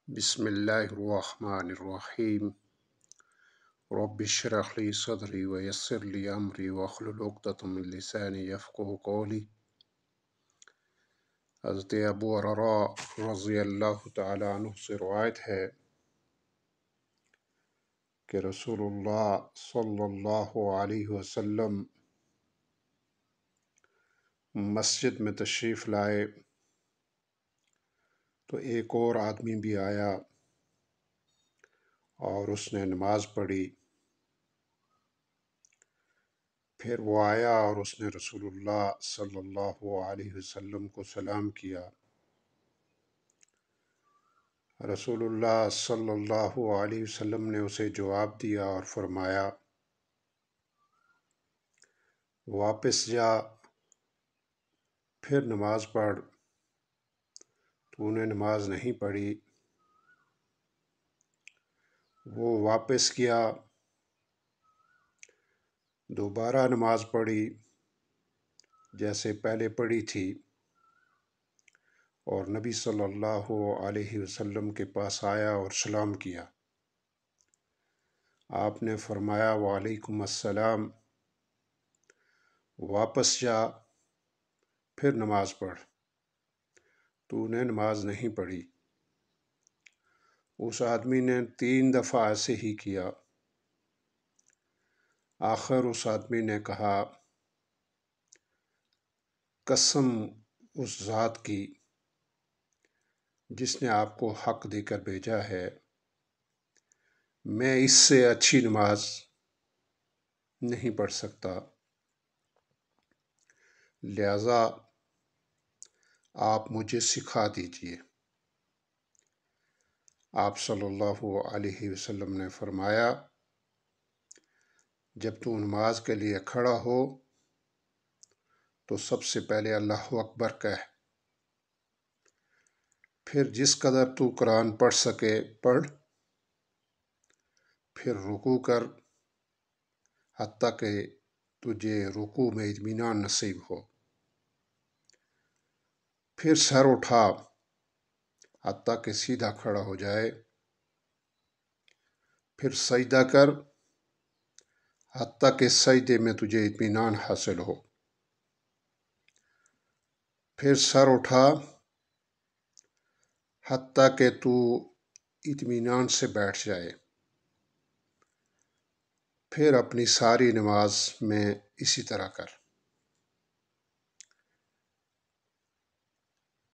بسم الله الرحمن الرحيم. رب اشرح لي صدري ويسر لي أمري واحلل عقدة من لساني يفقه قولي. حضرت ابو ہریرہ رضی اللہ تعالی عنہ سے روایت ہے کہ رسول اللہ صلی اللہ علیہ وسلم مسجد میں تشریف لائے تو ایک اور آدمی بھی آیا اور اس نے نماز پڑھی. پھر وہ آیا اور اس نے رسول اللہ صلی اللہ علیہ وسلم کو سلام کیا. رسول اللہ صلی اللہ علیہ وسلم نے اسے جواب دیا اور فرمایا واپس جا، پھر نماز پڑھ، تو نے نماز نہیں پڑھی. وہ واپس کیا، دوبارہ نماز پڑھی جیسے پہلے پڑھی تھی، اور نبی صلی اللہ علیہ وسلم کے پاس آیا اور سلام کیا. آپ نے فرمایا وعلیکم السلام، واپس جا، پھر نماز پڑھ، تو نے نماز نہیں پڑھی. اس آدمی نے 3 دفعہ ایسے ہی کیا. آخر اس آدمی نے کہا قسم اس ذات کی جس نے آپ کو حق دے کر بھیجا ہے، میں اس سے اچھی نماز نہیں پڑھ سکتا، لہذا آپ مجھے سکھا دیجئے. آپ صلی اللہ علیہ وسلم نے فرمایا جب تو نماز کے لیے کھڑا ہو تو سب سے پہلے اللہ اکبر کہہ، پھر جس قدر تو قرآن پڑھ سکے پڑھ، پھر رکوع کر حتیٰ کہ تجھے رکوع میں اطمینان نصیب ہو، پھر سر اٹھا حتیٰ کہ سیدھا کھڑا ہو جائے، پھر سجدہ کر حتیٰ کہ سجدے میں تجھے اطمینان حاصل ہو، پھر سر اٹھا حتیٰ کہ تو اطمینان سے بیٹھ جائے، پھر اپنی ساری نماز میں اسی طرح کر.